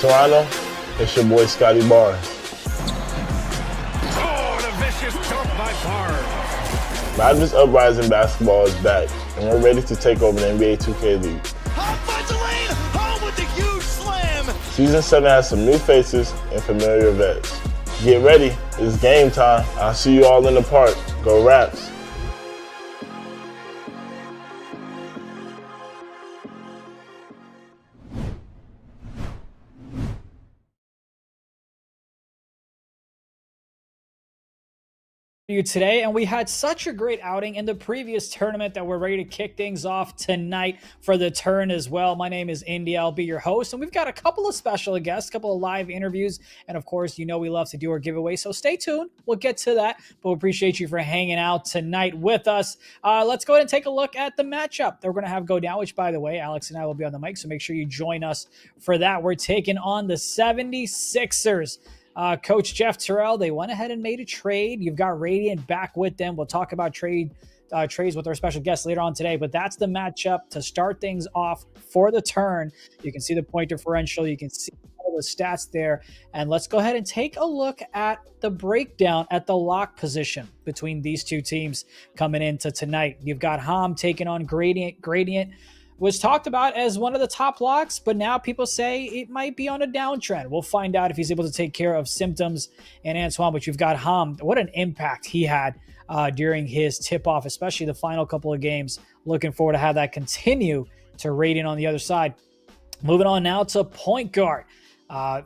Toronto, it's your boy Scotty Barnes. Oh, and a vicious dunk by Barnes. Raptors Uprising basketball is back, and we're ready to take over the NBA 2K League. Finds a lane, home with the huge slam. Season 7 has some new faces and familiar vets. Get ready, it's game time. I'll see you all in the park. Go Raps. You today, and we had such a great outing in the previous tournament that we're ready to kick things off tonight for the turn as well. My name is Indy. I'll be your host, and we've got a couple of special guests, a couple of live interviews, and of course, you know we love to do our giveaway, so stay tuned. We'll get to that, but we appreciate you for hanging out tonight with us. Let's go ahead and take a look at the matchup that we're going to have go down, which, by the way, Alex and I will be on the mic, so make sure you join us for that. We're taking on the 76ers. Coach Jeff Terrell, they went ahead and made a trade. You've got Radiant back with them. We'll talk about trades with our special guests later on today, but that's the matchup to start things off for the turn. You can see the point differential. You can see all the stats there. And let's go ahead and take a look at the breakdown at the lock position between these two teams coming into tonight. You've got Ham taking on Gradient. Gradient was talked about as one of the top locks, but now people say it might be on a downtrend. We'll find out if he's able to take care of symptoms and Antoine, but you've got Ham. What an impact he had during his tip-off, especially the final couple of games. Looking forward to have that continue to Radiant on the other side. Moving on now to point guard.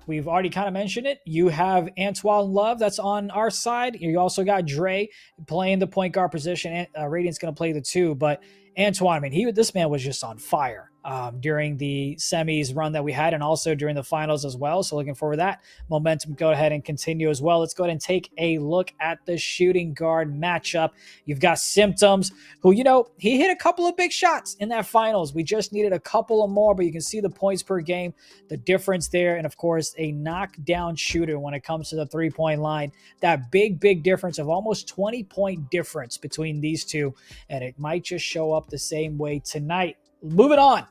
We've already kind of mentioned it. You have Antoine Love that's on our side. You also got Dre playing the point guard position. Radiant's going to play the two, but Antoine, I mean, this man was just on fire during the semis run that we had and also during the finals as well. So looking forward to that momentum. Go ahead and continue as well. Let's go ahead and take a look at the shooting guard matchup. You've got Symptoms, who, he hit a couple of big shots in that finals. We just needed a couple of more, but you can see the points per game, the difference there. And of course, a knockdown shooter when it comes to the 3-point line. That big difference of almost 20-point difference between these two. And it might just show up the same way tonight. Moving on,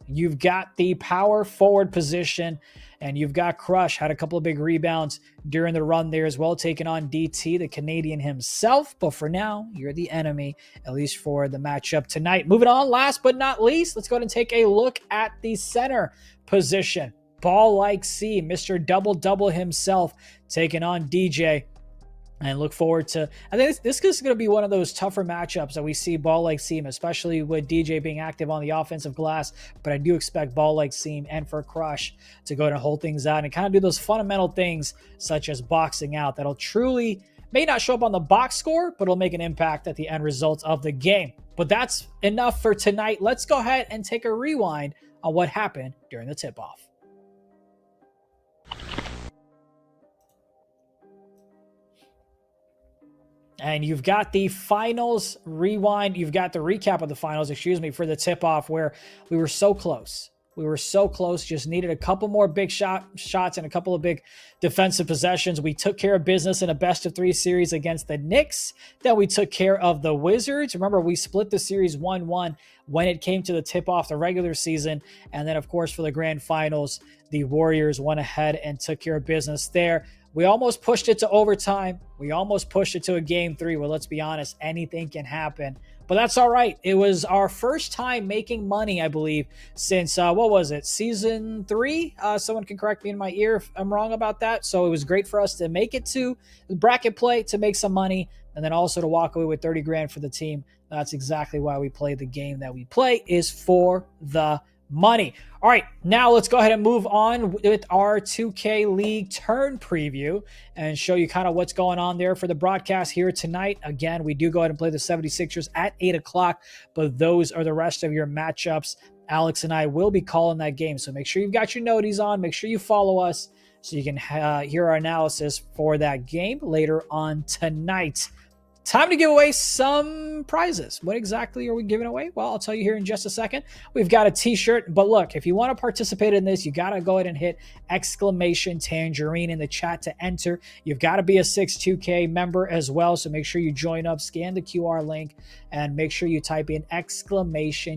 you've got the power forward position, and you've got Crush, had a couple of big rebounds during the run there as well, taking on DT, the Canadian himself. But for now, you're the enemy, at least for the matchup tonight. Moving on, last but not least, let's go ahead and take a look at the center position. Ball like C, Mr. Double-Double himself, taking on DJ. And look forward to, I think this is going to be one of those tougher matchups that we see Ball like Seam, especially with DJ being active on the offensive glass. But I do expect Ball like Seam and for Crush to go and hold things out and kind of do those fundamental things such as boxing out that'll truly may not show up on the box score, but it'll make an impact at the end results of the game. But that's enough for tonight. Let's go ahead and take a rewind on what happened during the tip-off. And you've got the finals rewind. You've got the recap of the finals, for the tip-off where we were so close. We were so close, just needed a couple more big shots and a couple of big defensive possessions. We took care of business in a best-of-3 series against the Knicks. Then we took care of the Wizards. Remember, we split the series 1-1 when it came to the tip-off the regular season. And then, of course, for the grand finals, the Warriors went ahead and took care of business there. We almost pushed it to overtime. We almost pushed it to a game 3 where, let's be honest, anything can happen. But that's all right. It was our first time making money, I believe, since, season 3? Someone can correct me in my ear if I'm wrong about that. So it was great for us to make it to the bracket play, to make some money, and then also to walk away with 30 grand for the team. That's exactly why we play the game that we play, is for the money. All right, now let's go ahead and move on with our 2K League turn preview and show you kind of what's going on there for the broadcast here tonight. Again, we do go ahead and play the 76ers at 8 o'clock, but those are the rest of your matchups. Alex and I will be calling that game, so make sure you've got your noties on. Make sure you follow us so you can hear our analysis for that game later on tonight. Time to give away some prizes. What exactly are we giving away? Well, I'll tell you here in just a second. We've got a t-shirt, but look, if you want to participate in this, you got to go ahead and hit !Tangerine in the chat to enter. You've got to be a 62K member as well, so make sure you join up, scan the QR link, and make sure you type in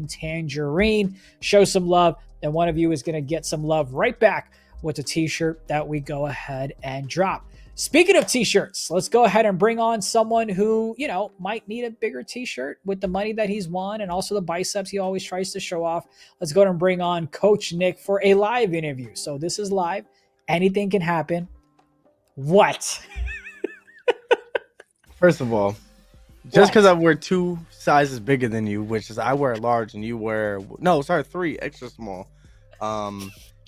!Tangerine. Show some love, and one of you is going to get some love right back with the t-shirt that we go ahead and drop. Speaking of t-shirts, let's go ahead and bring on someone who, might need a bigger t-shirt with the money that he's won and also the biceps he always tries to show off. Let's go ahead and bring on Coach Nick for a live interview. So this is live. Anything can happen. What? First of all, just because I wear 2 sizes bigger than you, which is I wear a large and you wear 3 extra small.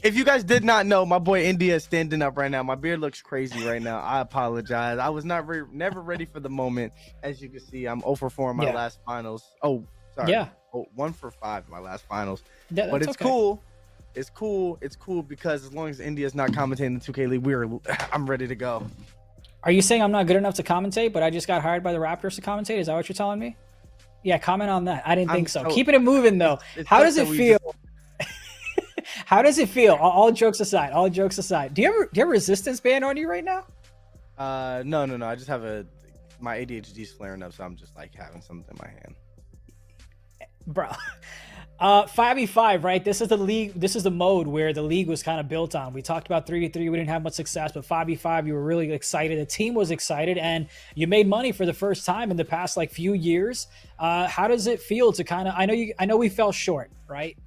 If you guys did not know, my boy India is standing up right now. My beard looks crazy right now. I apologize. I was never ready for the moment. As you can see, I'm 0 for 4 in my last finals. Oh, sorry. Yeah. 1 for 5 in my last finals. But it's okay. Cool. It's cool. It's cool because as long as India's not commentating the 2K League, I'm ready to go. Are you saying I'm not good enough to commentate, but I just got hired by the Raptors to commentate? Is that what you're telling me? Yeah, comment on that. I didn't think so. Keeping it moving, though. How does it feel? How does it feel? All jokes aside. Do you have resistance band on you right now? No. I just have my ADHD's flaring up, so I'm just like having something in my hand. Bro. 5v5, right? This is the league. This is the mode where the league was kind of built on. We talked about 3v3. We didn't have much success, but 5v5, you were really excited. The team was excited, and you made money for the first time in the past few years. How does it feel to kind of? I know we fell short, right?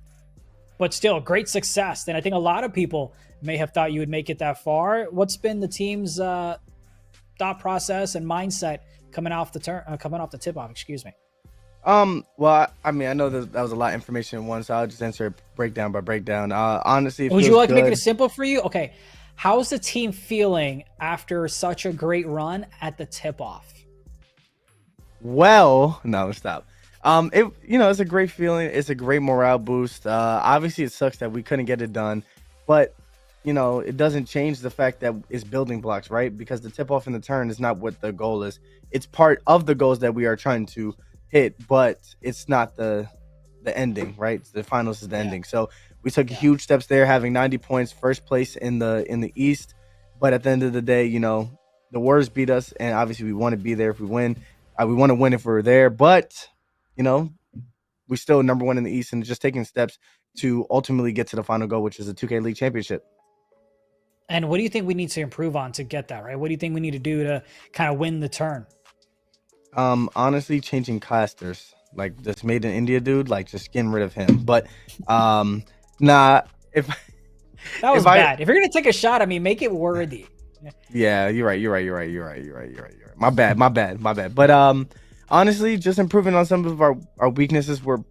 But still, great success. And I think a lot of people may have thought you would make it that far. What's been the team's thought process and mindset coming off the tip off? Excuse me. Well, I mean, I know that was a lot of information in one, so I'll just answer it breakdown by breakdown. Honestly, would you like to make it simple for you? Okay. How's the team feeling after such a great run at the tip-off? Well, no, stop. It's a great feeling. It's a great morale boost. Obviously, it sucks that we couldn't get it done, but it doesn't change the fact that it's building blocks, right? Because the tip-off and the turn is not what the goal is. It's part of the goals that we are trying to hit, but it's not the ending, right? The finals is the ending. So we took huge steps there, having 90 points, first place in the East. But at the end of the day, the Warriors beat us, and obviously we want to be there if we win. We want to win if we're there, but we still number 1 in the East, and just taking steps to ultimately get to the final goal, which is the 2K League Championship. And what do you think we need to improve on to get that, right? What do you think we need to do to kind of win the turn? Honestly, changing casters, like this made in India dude, like just getting rid of him. But nah, if that was bad. If you're gonna take a shot at me, make it worthy. Yeah, you're right. My bad. But honestly, just improving on some of our weaknesses were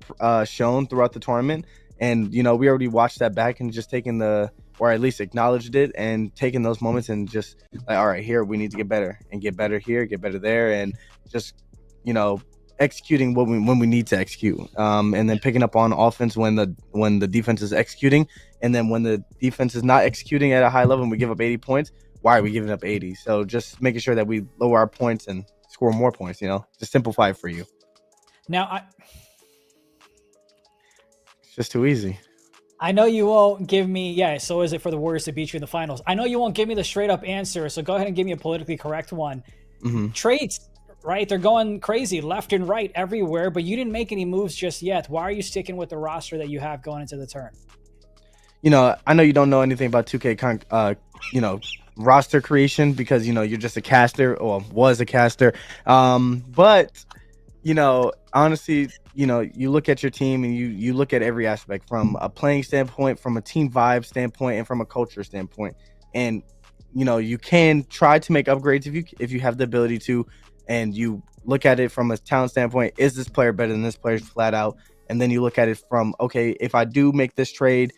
shown throughout the tournament, and we already watched that back and just taking or at least acknowledged it and taking those moments and just like, all right, here we need to get better and get better here, get better there, and just executing when we need to execute, and then picking up on offense when the defense is executing, and then when the defense is not executing at a high level and we give up 80 points, why are we giving up 80? So just making sure that we lower our points and score more points, just simplify it for you. Now it's just too easy. I know you won't give me, so is it for the Warriors to beat you in the finals? I know you won't give me the straight up answer, so go ahead and give me a politically correct one. Mm-hmm. Trades, right? They're going crazy left and right everywhere, but you didn't make any moves just yet. Why are you sticking with the roster that you have going into the turn? I know you don't know anything about 2K, roster creation because, you're just a caster or was a caster. But, honestly, you look at your team and you look at every aspect from a playing standpoint, from a team vibe standpoint, and from a culture standpoint. And, you can try to make upgrades if you have the ability to, and you look at it from a talent standpoint. Is this player better than this player flat out? And then you look at it from, okay, if I do make this trade,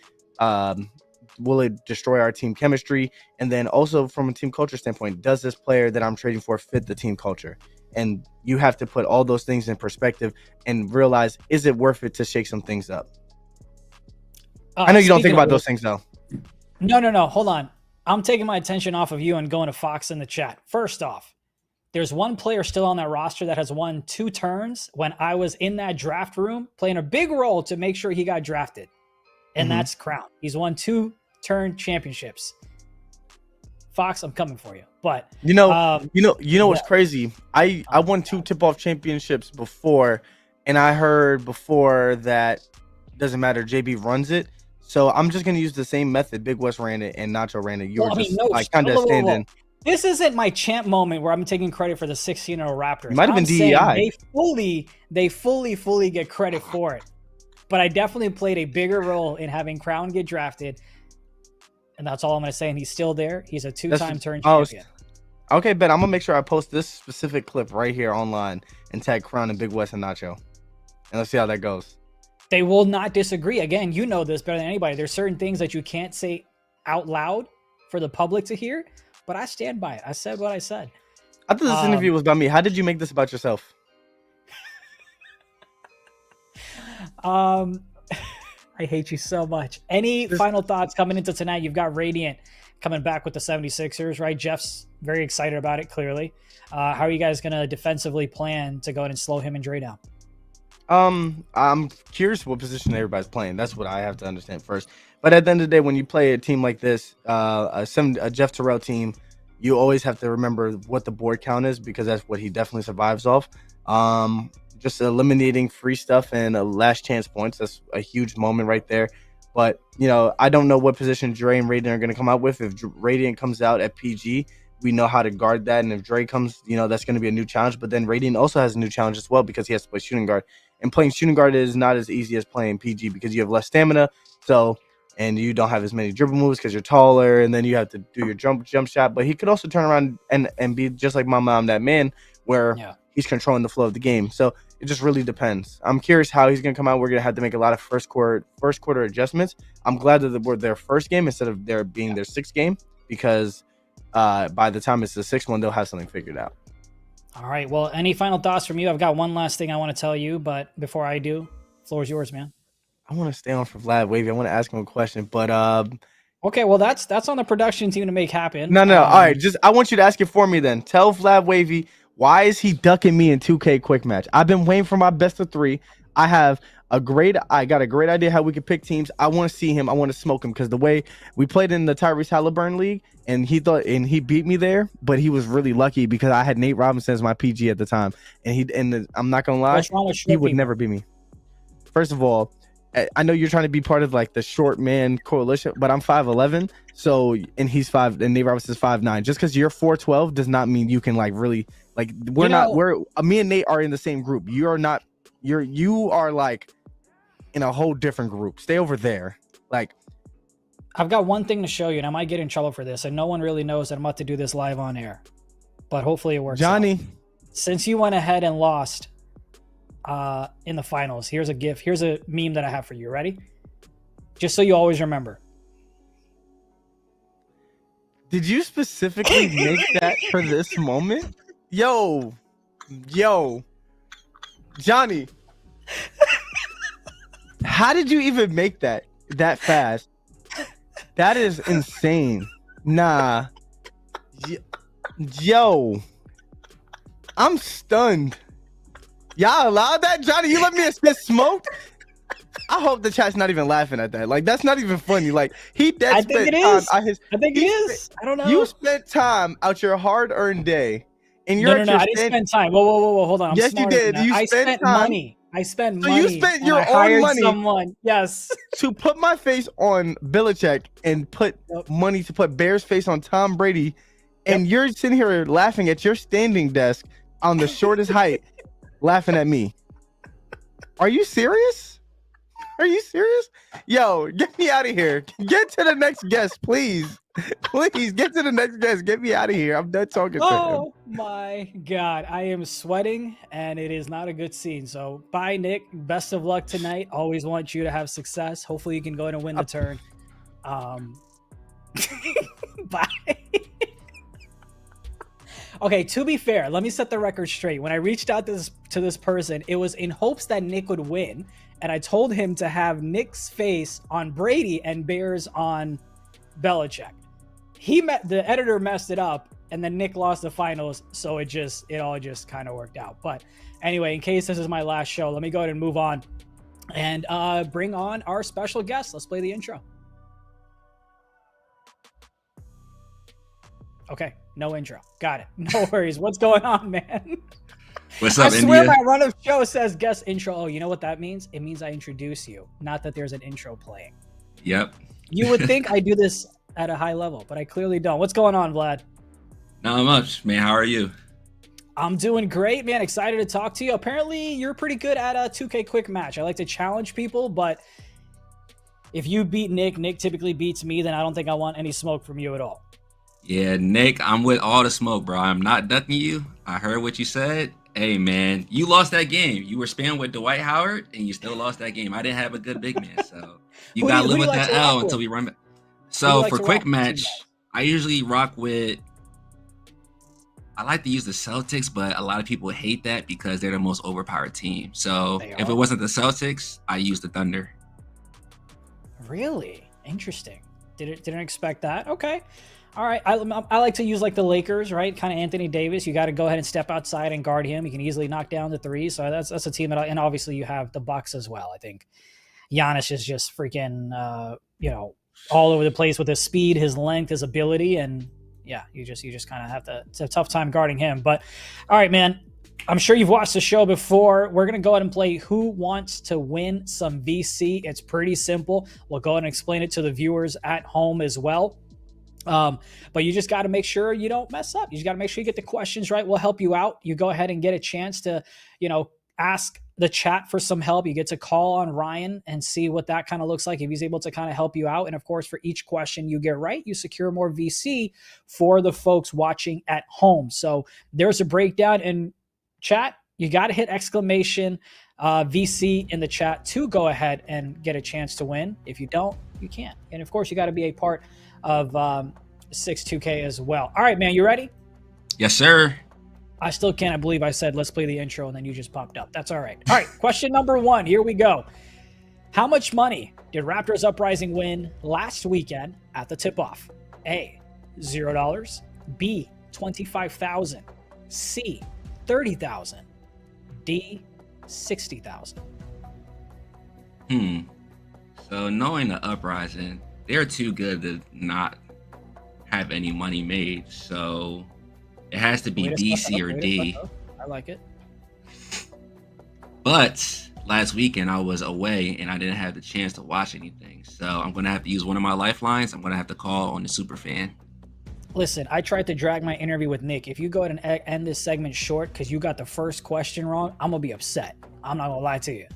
will it destroy our team chemistry? And then also from a team culture standpoint, does this player that I'm trading for fit the team culture? And you have to put all those things in perspective and realize, is it worth it to shake some things up? I know you don't think about those things though. No. Hold on. I'm taking my attention off of you and going to Fox in the chat. First off, there's one player still on that roster that has won 2 turns when I was in that draft room playing a big role to make sure he got drafted. And that's Crown. He's won 2 turn championships. Fox, I'm coming for you. But what's crazy? I won 2 tip-off championships before, and I heard before that doesn't matter. JB runs it. So I'm just gonna use the same method. Big West ran it and Nacho ran it. You were just like kind of whoa, whoa, whoa. standing. This isn't my champ moment where I'm taking credit for the 16-0 Raptors. You might have been DEI. They fully get credit for it. But I definitely played a bigger role in having Crown get drafted. And that's all I'm going to say. And he's still there. He's a two-time turn champion. Okay, Ben, I'm going to make sure I post this specific clip right here online and tag Crown and Big West and Nacho. And let's see how that goes. They will not disagree. Again, you know this better than anybody. There's certain things that you can't say out loud for the public to hear. But I stand by it. I said what I said. I thought this interview was about me. How did you make this about yourself? I hate you so much. Any final thoughts coming into tonight? You've got Radiant coming back with the 76ers, right? Jeff's very excited about it, clearly. How are you guys going to defensively plan to go ahead and slow him and Dre down? I'm curious what position everybody's playing. That's what I have to understand first. But at the end of the day, when you play a team like this, a Jeff Terrell team, you always have to remember what the board count is because that's what he definitely survives off. Just eliminating free stuff and last chance points. That's a huge moment right there. But, you know, I don't know what position Dre and Radiant are going to come out with. If Radiant comes out at PG, we know how to guard that. And if Dre comes, you know, that's going to be a new challenge. But then Radiant also has a new challenge as well because he has to play shooting guard. And playing shooting guard is not as easy as playing PG because you have less stamina. And you don't have as many dribble moves because you're taller. And then you have to do your jump shot. But he could also turn around and be just like my mom, that man, where he's controlling the flow of the game. So it just really depends. I'm curious how he's going to come out. We're going to have to make a lot of first quarter adjustments. I'm glad that we're their first game instead of their being their sixth game because by the time it's the sixth one, they'll have something figured out. All right. Well, any final thoughts from you? I've got one last thing I want to tell you, but before I do, floor is yours, man. I want to stay on for VladdWavy. I want to ask him a question, but okay, well that's on the production team to make happen. No. All right, I want you to ask it for me then. Tell VladdWavy, why is he ducking me in 2K quick match? I've been waiting for my best of 3. I got a great idea how we could pick teams. I want to see him. I want to smoke him because the way we played in the Tyrese Halliburton league and he beat me there, but he was really lucky because I had Nate Robinson as my PG at the time. And I'm not going to lie, he would never beat me. First of all, I know you're trying to be part of like the short man coalition, but I'm 5'11", so and he's 5 and Nate Robinson's 5'9". Just because you're 4'12" does not mean you can like really like me and Nate are in the same group. You are like in a whole different group. Stay over there. Like I've got one thing to show you, and I might get in trouble for this, and no one really knows that I'm about to do this live on air. But hopefully it works. Johnny, out. Since you went ahead and lost in the finals, here's a gift. Here's a meme that I have for you. Ready? Just so you always remember. Did you specifically make that for this moment? Yo, Johnny, how did you even make that fast? That is insane. Nah. Yo, I'm stunned. Y'all allowed that, Johnny? You let me get smoked? I hope the chat's not even laughing at that. Like, that's not even funny. Like, I think it is. I don't know. You spent time out your hard-earned day. And you're no, I didn't spend time. Whoa, hold on. Yes, you did. I spent money. I spent money. So you spent your own money. Someone. Yes. To put my face on Belichick and put money to put Bear's face on Tom Brady. And you're sitting here laughing at your standing desk on the shortest height, laughing at me. Are you serious? Are you serious? Yo, get me out of here. Get to the next guest, please. Please get to the next guest. Get me out of here. I'm done talking to him. Oh my God. I am sweating and it is not a good scene. So bye, Nick. Best of luck tonight. Always want you to have success. Hopefully you can go in and win the turn. Bye. Okay, to be fair, let me set the record straight. When I reached out to this person, it was in hopes that Nick would win. And I told him to have Nick's face on Brady and Bears on Belichick. The editor messed it up, and then Nick lost the finals, so it all just kind of worked out. But anyway, in case this is my last show, let me go ahead and move on and bring on our special guest. Let's play the intro. Okay, no intro. Got it. No worries. What's going on, man? What's up, I swear India? my run of show says guest intro. Oh, you know what that means? It means I introduce you, not that there's an intro playing. Yep. You would think I do this at a high level, but I clearly don't. What's going on, Vlad? Not much, man. How are you? I'm doing great, man. Excited to talk to you. Apparently, you're pretty good at a 2K quick match. I like to challenge people, but if you beat Nick typically beats me, then I don't think I want any smoke from you at all. Yeah, Nick, I'm with all the smoke, bro. I'm not ducking you. I heard what you said. Hey, man, you lost that game. You were spamming with Dwight Howard, and you still lost that game. I didn't have a good big man, so you got to live with that L until we run back. So for quick match, I usually rock with I like to use the Celtics, but a lot of people hate that because they're the most overpowered team. So if it wasn't the Celtics, I use the Thunder. Really? Interesting. Didn't expect that. Okay. All right. I like to use like the Lakers, right? Kind of Anthony Davis. You got to go ahead and step outside and guard him. You can easily knock down the threes. So that's a team and obviously you have the Bucks as well. I think Giannis is just freaking, all over the place with his speed, his length, his ability, and yeah, you just kind of have to. It's a tough time guarding him. But all right, man. I'm sure you've watched the show before. We're going to go ahead and play Who Wants to Win Some VC. It's pretty simple. We'll go ahead and explain it to the viewers at home as well. But you just got to make sure you don't mess up. You just got to make sure you get the questions right. We'll help you out. You go ahead and get a chance to, ask the chat for some help. You get to call on Ryan and see what that kind of looks like, if he's able to kind of help you out. And of course, for each question you get right, you secure more VC for the folks watching at home. So there's a breakdown in chat. You got to hit exclamation VC in the chat to go ahead and get a chance to win. If you don't, you can't. And of course, you got to be a part of 6-2K as well. All right, man, you ready? Yes, sir. I still can't believe I said, let's play the intro, and then you just popped up. That's all right. All right, question number 1. Here we go. How much money did Raptors Uprising win last weekend at the tip-off? A, $0. B, $25,000. C, $30,000. D, $60,000. So knowing the Uprising, they're too good to not have any money made. So it has to be B, C, or D. I like it. But last weekend I was away and I didn't have the chance to watch anything. So I'm going to have to use one of my lifelines. I'm going to have to call on the Superfan. Listen, I tried to drag my interview with Nick. If you go ahead and end this segment short because you got the first question wrong, I'm going to be upset. I'm not going to lie to you.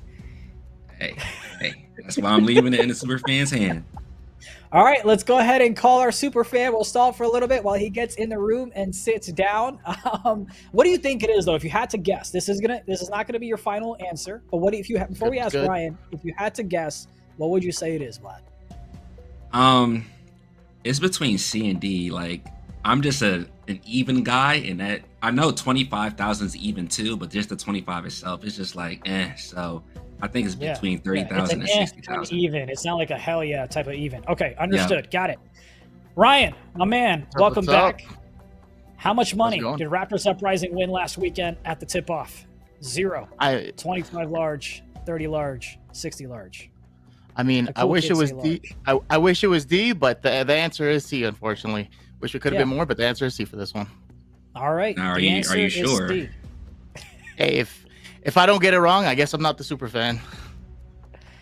Hey, that's why I'm leaving it in the Superfan's hand. All right, let's go ahead and call our super fan. We'll stall for a little bit while he gets in the room and sits down. What do you think it is, though? If you had to guess, this is not gonna be your final answer. But what if you before we ask Ryan, if you had to guess, what would you say it is, Vlad? It's between C and D. Like I'm just an even guy, and that I know 25,000 is even too, but just the 25 itself is just like So I think it's between 30,000 and 60,000. Even. It's not like a hell yeah type of even. Okay, understood. Yeah. Got it. Ryan, my man, welcome back. How much money did Raptors Uprising win last weekend at the tip-off? 0. 25 large, 30 large, 60 large. I mean, I wish it was D. I wish it was D, but the answer is C, unfortunately. Wish it could have been more, but the answer is C for this one. All right. Now, are you sure? Hey, if I don't get it wrong, I guess I'm not the super fan.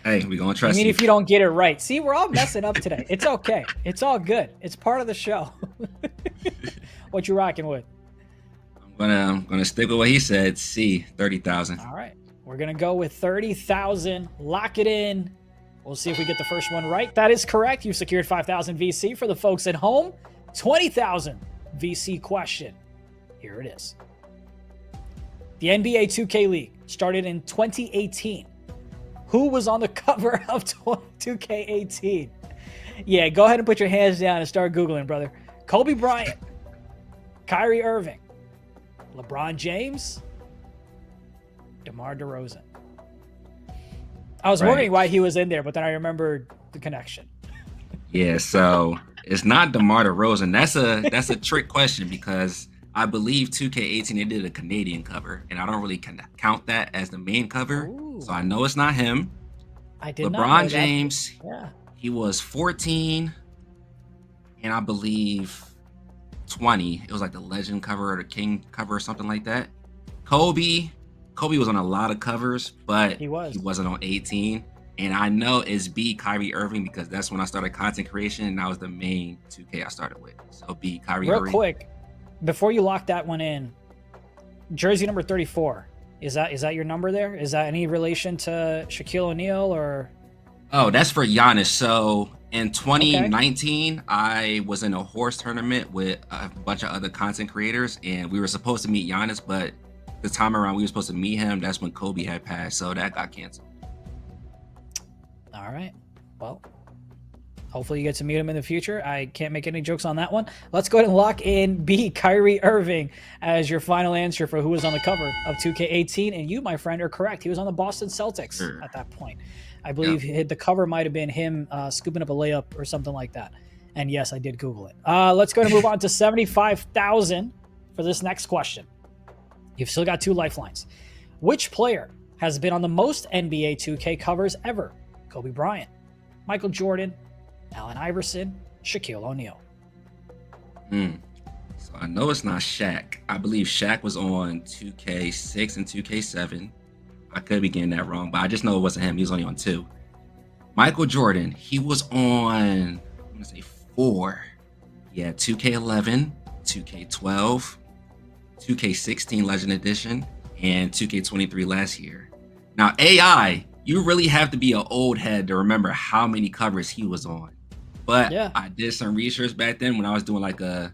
Hey, we're going to trust you. I mean, if you don't get it right. See, we're all messing up today. It's okay. It's all good. It's part of the show. What you rocking with? I'm gonna stick with what he said. C, 30,000. All right. We're going to go with 30,000. Lock it in. We'll see if we get the first one right. That is correct. You've secured 5,000 VC. For the folks at home, 20,000 VC question. Here it is. The NBA 2K League started in 2018. Who was on the cover of 2K18? Yeah, go ahead and put your hands down and start Googling, brother. Kobe Bryant, Kyrie Irving, LeBron James, DeMar DeRozan. I was wondering why he was in there, but then I remembered the connection. Yeah, so it's not DeMar DeRozan. That's a trick question because I believe 2K18 they did a Canadian cover, and I don't really count that as the main cover. Ooh. So I know it's not him. I did not LeBron know James, that. he was 14, and I believe 20. It was like the Legend cover or the King cover or something like that. Kobe was on a lot of covers, but he wasn't on 18. And I know it's B, Kyrie Irving, because that's when I started content creation, and that was the main 2K I started with. So B, Kyrie Irving. Real quick, before you lock that one in, jersey number 34. Is that your number there? Is that any relation to Shaquille O'Neal or? Oh, that's for Giannis. So in 2019, I was in a horse tournament with a bunch of other content creators, and we were supposed to meet Giannis, but the time around we were supposed to meet him, that's when Kobe had passed, so that got canceled. All right. Well, hopefully you get to meet him in the future. I can't make any jokes on that one. Let's go ahead and lock in B, Kyrie Irving, as your final answer for who was on the cover of 2K18. And you, my friend, are correct. He was on the Boston Celtics at that point. I believe the cover might have been him scooping up a layup or something like that. And yes, I did Google it. Let's go ahead and move on to 75,000 for this next question. You've still got 2 lifelines. Which player has been on the most NBA 2K covers ever? Kobe Bryant, Michael Jordan, Allen Iverson, Shaquille O'Neal. So I know it's not Shaq. I believe Shaq was on 2K6 and 2K7. I could be getting that wrong, but I just know it wasn't him. He was only on 2. Michael Jordan, he was on, I'm going to say 4. Yeah, 2K11, 2K12, 2K16 Legend Edition, and 2K23 last year. Now, AI, you really have to be an old head to remember how many covers he was on. But I did some research back then when I was doing like a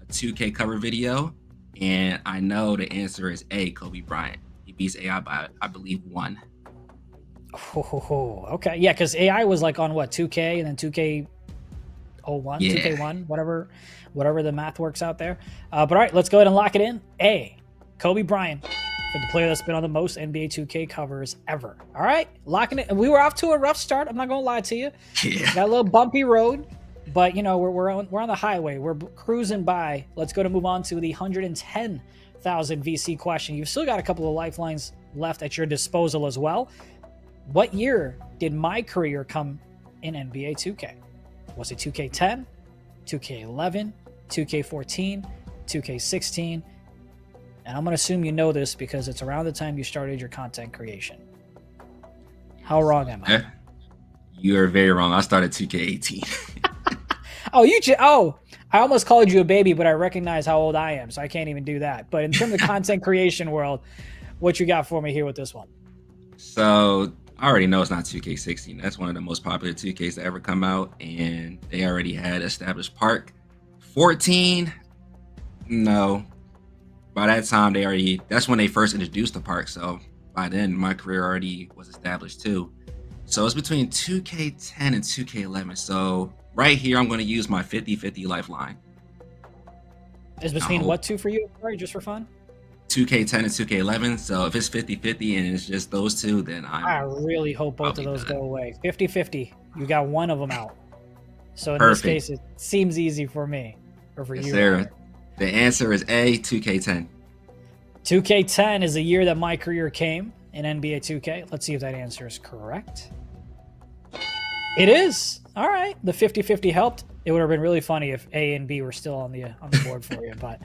2K cover video, and I know the answer is A, Kobe Bryant. He beats AI by, I believe, 1. Oh, okay. Yeah, because AI was like on what, 2K and then 2K01, 2K1, whatever the math works out there. But all right, let's go ahead and lock it in. A, Kobe Bryant, for the player that's been on the most NBA 2K covers ever. All right, locking it. We were off to a rough start. I'm not gonna lie to you. Yeah. Got a little bumpy road, but you know we're on the highway. We're cruising by. Let's go to move on to the 110,000 VC question. You've still got a couple of lifelines left at your disposal as well. What year did my career come in NBA 2K? Was it 2K10, 2K11, 2K14, 2K16? And I'm going to assume you know this because it's around the time you started your content creation. How wrong am I? You are very wrong. I started 2K18. I almost called you a baby, but I recognize how old I am, so I can't even do that. But in terms of content creation world, what you got for me here with this one? So I already know it's not 2K16. That's one of the most popular 2Ks to ever come out, and they already had established park. 14, no. By that time, that's when they first introduced the park. So by then, my career already was established too. So it's between 2K10 and 2K11. So right here, I'm going to use my 50-50 lifeline. Is between what two for you? Sorry, just for fun? 2K10 and 2K11. So if it's 50-50 and it's just those two, then I really hope both of those go away. 50-50. You got one of them out. So in Perfect. this case, it seems easy for me. Or for you. Sir. The answer is A, 2K10. 2K10 is the year that my career came in NBA 2K. Let's see if that answer is correct. It is. All right. The 50-50 helped. It would have been really funny if A and B were still on the board for you. But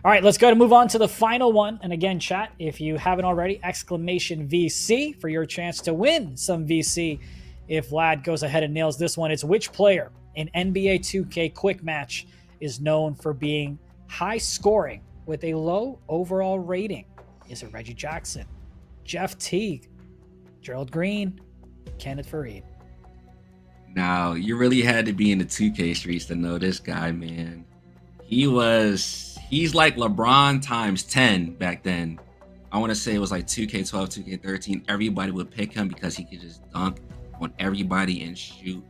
all right, let's go to move on to the final one. And again, chat, if you haven't already, exclamation VC for your chance to win some VC. If Vlad goes ahead and nails this one, it's which player in NBA 2K Quick Match is known for being high scoring with a low overall rating? Is it Reggie Jackson, Jeff Teague, Gerald Green, Kenneth Faried? Now, you really had to be in the 2K streets to know this guy, man. He's like LeBron times 10 back then. I want to say it was like 2K12, 2K13. Everybody would pick him because he could just dunk on everybody and shoot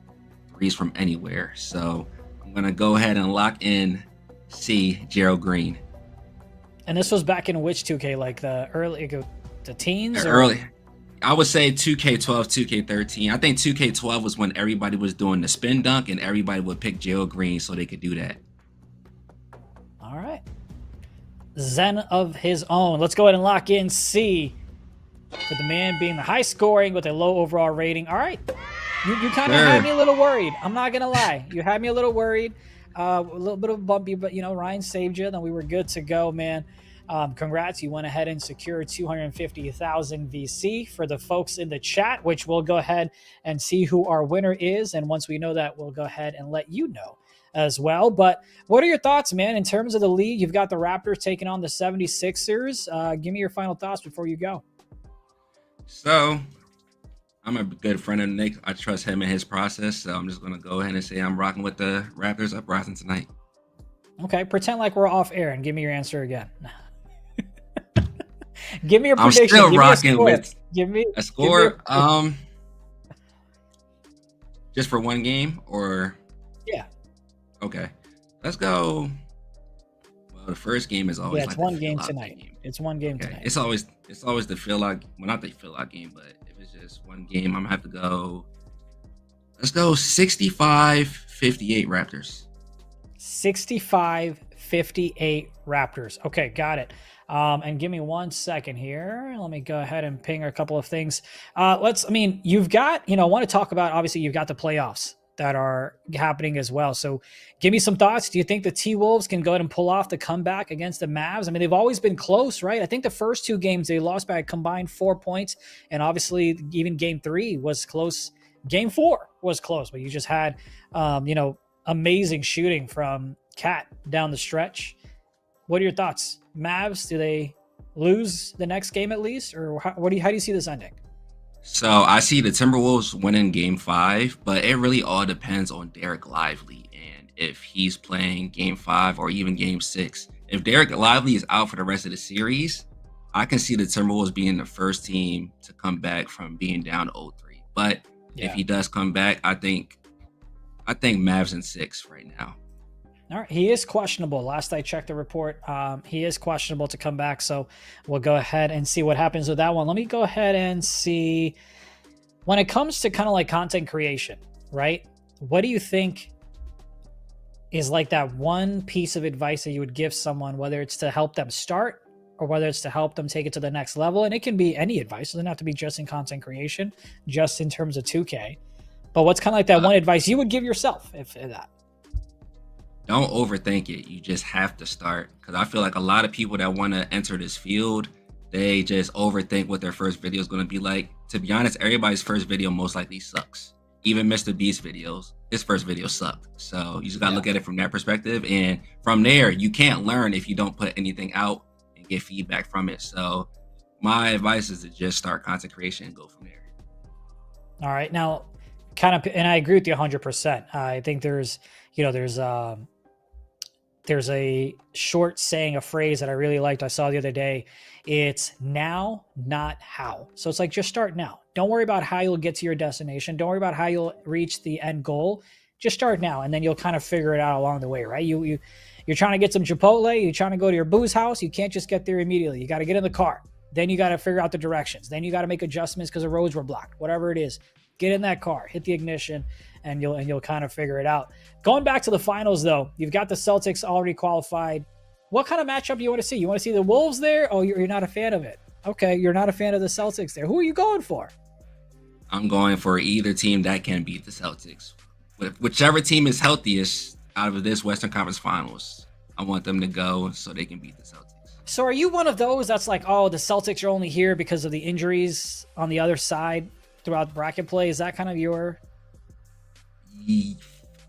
threes from anywhere. So I'm going to go ahead and lock in C, Gerald Green. And this was back in which 2K? Like the teens? Early. I would say 2K12, 2K13. I think 2K12 was when everybody was doing the spin dunk and everybody would pick Gerald Green so they could do that. All right. Zen of his own. Let's go ahead and lock in C for the man being the high scoring with a low overall rating. All right. You kind of had me a little worried. I'm not going to lie. You had me a little worried. A little bit of a bumpy, but, Ryan saved you. Then we were good to go, man. Congrats, you went ahead and secured 250,000 VC. For the folks in the chat, which we'll go ahead and see who our winner is, and once we know that, we'll go ahead and let you know as well. But what are your thoughts, man, in terms of the league? You've got the Raptors taking on the 76ers. Give me your final thoughts before you go. So I'm a good friend of Nick. I trust him in his process. So I'm just going to go ahead and say I'm rocking with the Raptors uprising tonight. Okay, pretend like we're off air and give me your answer again. Give me a prediction. I'm still rocking with give me a score. Just for one game or? Yeah. Okay, let's go. Well, the first game is always it's one game tonight. Game. It's one game tonight. It's always the feel like, well, not the feel like game, but if it's just one game, I'm gonna have to go. Let's go 65-58 Raptors. 65-58 Raptors. Okay, got it. And give me 1 second here. Let me go ahead and ping a couple of things. You've got, I want to talk about, obviously, you've got the playoffs that are happening as well. So give me some thoughts. Do you think the T-Wolves can go ahead and pull off the comeback against the Mavs? I mean, they've always been close, right? I think the first two games they lost by a combined 4 points. And obviously even game 3 was close. Game 4 was close, but you just had, amazing shooting from Cat down the stretch. What are your thoughts? Mavs, do they lose the next game at least? Or how do you see this ending? So I see the Timberwolves winning game 5, but it really all depends on Derek Lively and if he's playing game 5 or even game 6. If Derek Lively is out for the rest of the series, I can see the Timberwolves being the first team to come back from being down 0-3. But if he does come back, I think Mavs in 6 right now. All right. He is questionable. Last I checked the report, he is questionable to come back. So we'll go ahead and see what happens with that one. Let me go ahead and see when it comes to kind of like content creation, right? What do you think is like that one piece of advice that you would give someone, whether it's to help them start or whether it's to help them take it to the next level? And it can be any advice. It doesn't have to be just in content creation, just in terms of 2K. But what's kind of like that one advice you would give yourself if that? Don't overthink it. You just have to start. Because I feel like a lot of people that want to enter this field, they just overthink what their first video is going to be like. To be honest, everybody's first video most likely sucks. Even Mr. Beast videos, his first video sucked. So you just got to look at it from that perspective. And from there, you can't learn if you don't put anything out and get feedback from it. So my advice is to just start content creation and go from there. All right. Now, and I agree with you 100%. I think there's a short saying, a phrase that I really liked. I saw the other day. It's now, not how. So it's like, just start now. Don't worry about how you'll get to your destination. Don't worry about how you'll reach the end goal. Just start now. And then you'll kind of figure it out along the way, right? You're trying to get some Chipotle. You're trying to go to your booze house. You can't just get there immediately. You got to get in the car. Then you got to figure out the directions. Then you got to make adjustments because the roads were blocked, whatever it is. Get in that car, hit the ignition, and you'll kind of figure it out. Going back to the finals, though, you've got the Celtics already qualified. What kind of matchup do you want to see? You want to see the Wolves there? Oh, you're not a fan of it. Okay, you're not a fan of the Celtics there. Who are you going for? I'm going for either team that can beat the Celtics. Whichever team is healthiest out of this Western Conference Finals, I want them to go so they can beat the Celtics. So are you one of those that's like, oh, the Celtics are only here because of the injuries on the other side throughout bracket play? Is that kind of your...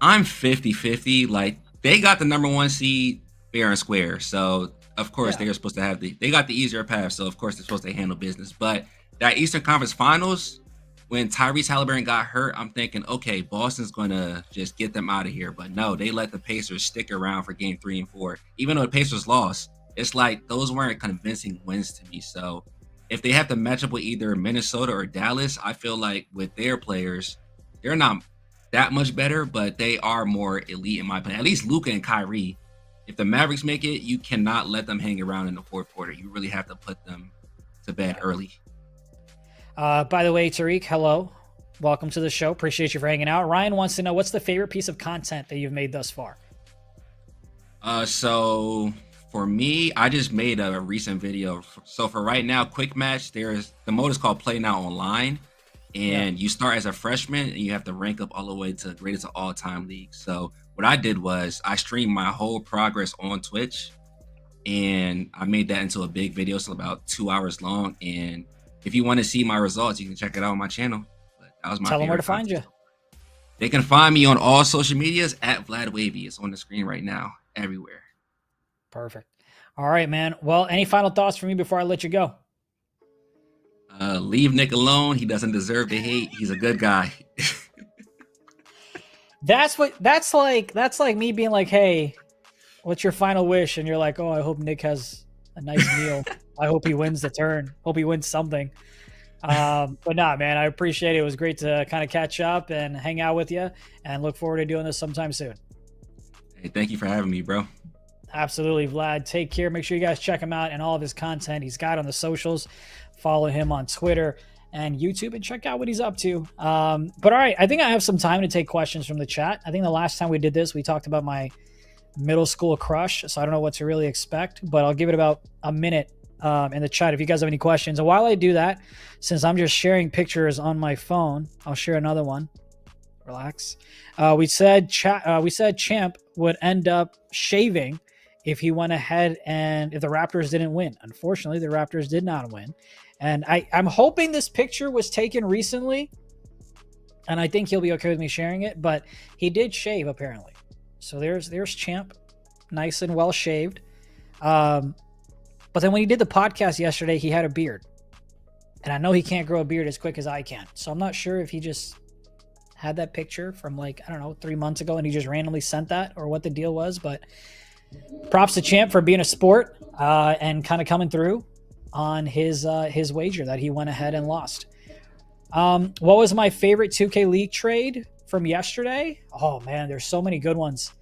I'm 50-50. Like, they got the number 1 seed fair and square. So, of course, they're supposed to have they got the easier path. So, of course, they're supposed to handle business. But that Eastern Conference Finals, when Tyrese Halliburton got hurt, I'm thinking, okay, Boston's going to just get them out of here. But no, they let the Pacers stick around for game 3 and 4. Even though the Pacers lost, it's like those weren't convincing wins to me. So, if they have to match up with either Minnesota or Dallas, I feel like with their players, they're not that much better, but they are more elite in my opinion. At least Luka and Kyrie. If the Mavericks make it, you cannot let them hang around in the fourth quarter. You really have to put them to bed early. By the way, Tariq, hello. Welcome to the show. Appreciate you for hanging out. Ryan wants to know, what's the favorite piece of content that you've made thus far? So for me, I just made a recent video. So for right now, quick match, the mode is called Play Now Online. And you start as a freshman and you have to rank up all the way to greatest of all time league. So what I did was I streamed my whole progress on Twitch and I made that into a big video, so about 2 hours long. And if you want to see my results, you can check it out on my channel. But that was my Tell them where to favorite find you. contest. They can find me on all social medias at VladdWavy. It's on the screen right now, everywhere. Perfect. All right, man. Well, any final thoughts from me before I let you go? Leave Nick alone. He doesn't deserve the hate. He's a good guy. That's like me being like, hey, what's your final wish? And you're like, oh, I hope Nick has a nice meal. I hope he wins the turn. Hope he wins something. But nah, man, I appreciate it. It was great to kind of catch up and hang out with you, and look forward to doing this sometime soon. Hey, thank you for having me, bro. Absolutely, Vlad. Take care. Make sure you guys check him out and all of his content he's got on the socials. Follow him on Twitter and YouTube and check out what he's up to. But all right, I think I have some time to take questions from the chat. I think the last time we did this, we talked about my middle school crush, so I don't know what to really expect, but I'll give it about a minute in the chat if you guys have any questions. And while I do that, since I'm just sharing pictures on my phone, I'll share another one. Relax. We said Champ would end up shaving if he went ahead and if the Raptors didn't win. Unfortunately, the Raptors did not win. And I'm hoping this picture was taken recently, and I think he'll be okay with me sharing it, but he did shave apparently. So there's Champ, nice and well shaved. But then when he did the podcast yesterday, he had a beard. And I know he can't grow a beard as quick as I can. So I'm not sure if he just had that picture from 3 months ago and he just randomly sent that, or what the deal was. But props to Champ for being a sport and kind of coming through on his wager that he went ahead and lost. What was my favorite 2K League trade from yesterday? Oh man, there's so many good ones.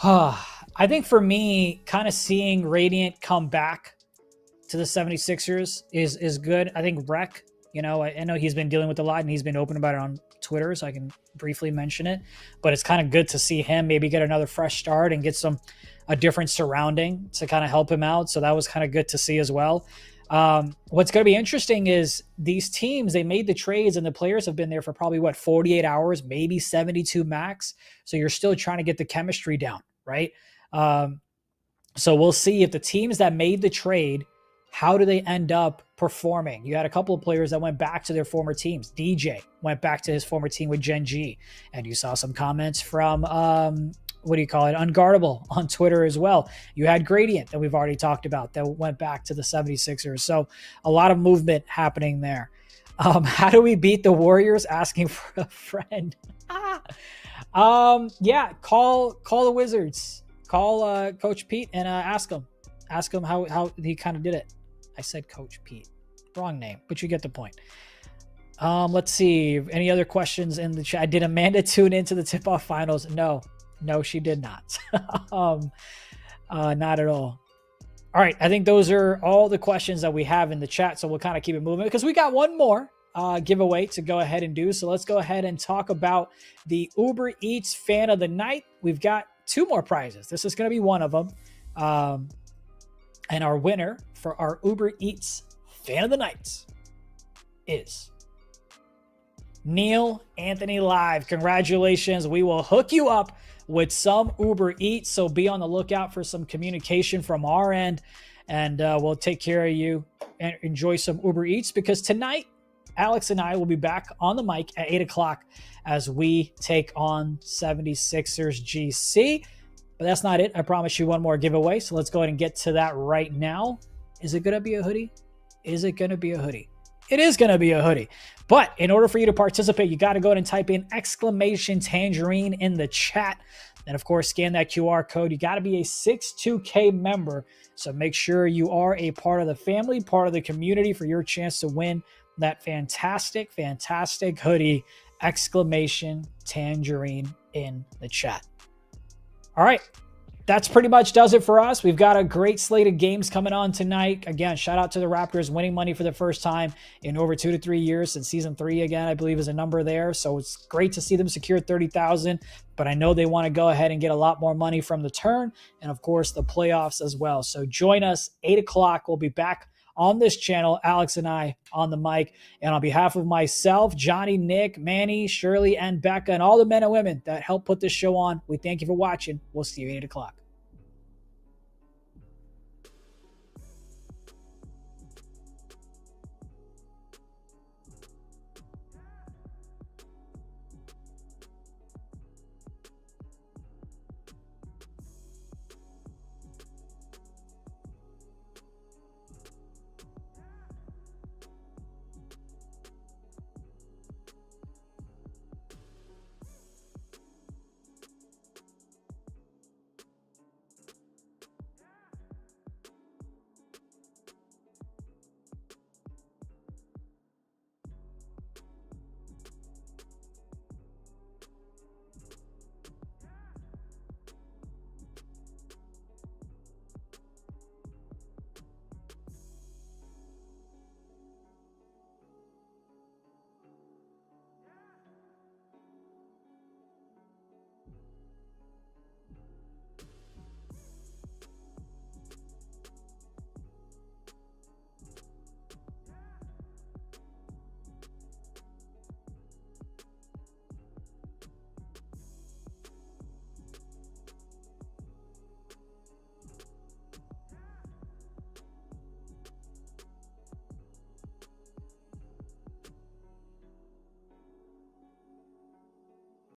I think for me, kind of seeing Radiant come back to the 76ers is good. I think Rec, I know he's been dealing with a lot and he's been open about it on Twitter, so I can briefly mention it. But it's kind of good to see him maybe get another fresh start and get a different surrounding to kind of help him out. So that was kind of good to see as well. What's going to be interesting is these teams, they made the trades and the players have been there for probably 48 hours, maybe 72 max. So you're still trying to get the chemistry down, right? So we'll see if the teams that made the trade, how do they end up performing? You had a couple of players that went back to their former teams. DJ went back to his former team with Gen G, and you saw some comments from, Unguardable on Twitter as well. You had Gradient that we've already talked about that went back to the 76ers. So a lot of movement happening there. How do we beat the Warriors? Asking for a friend. Call the Wizards. Call Coach Pete and ask him how he kind of did it. I said Coach Pete, wrong name, but you get the point. Let's see. Any other questions in the chat? Did Amanda tune into the tip-off finals? No, she did not. Not at all. All right. I think those are all the questions that we have in the chat. So we'll kind of keep it moving because we got one more giveaway to go ahead and do. So let's go ahead and talk about the Uber Eats Fan of the Night. We've got 2 more prizes. This is going to be one of them. And our winner for our Uber Eats Fan of the Night is Neil Anthony Live. Congratulations. We will hook you up with some Uber Eats. So be on the lookout for some communication from our end, and we'll take care of you and enjoy some Uber Eats, because tonight, Alex and I will be back on the mic at 8 o'clock as we take on 76ers GC. But that's not it. I promise you one more giveaway. So let's go ahead and get to that right now. Is it going to be a hoodie? Is it going to be a hoodie? It is going to be a hoodie. But in order for you to participate, you got to go ahead and type in !Tangerine in the chat. And of course, scan that QR code. You got to be a 62K member. So make sure you are a part of the family, part of the community, for your chance to win that fantastic, fantastic hoodie. !Tangerine in the chat. All right. That's pretty much does it for us. We've got a great slate of games coming on tonight. Again, shout out to the Raptors winning money for the first time in over 2 to 3 years since season 3 again, I believe is a number there. So it's great to see them secure 30,000, but I know they want to go ahead and get a lot more money from the turn and of course the playoffs as well. So join us 8 o'clock. We'll be back on this channel, Alex and I on the mic. And on behalf of myself, Johnny, Nick, Manny, Shirley, and Becca, and all the men and women that help put this show on, we thank you for watching. We'll see you at 8 o'clock.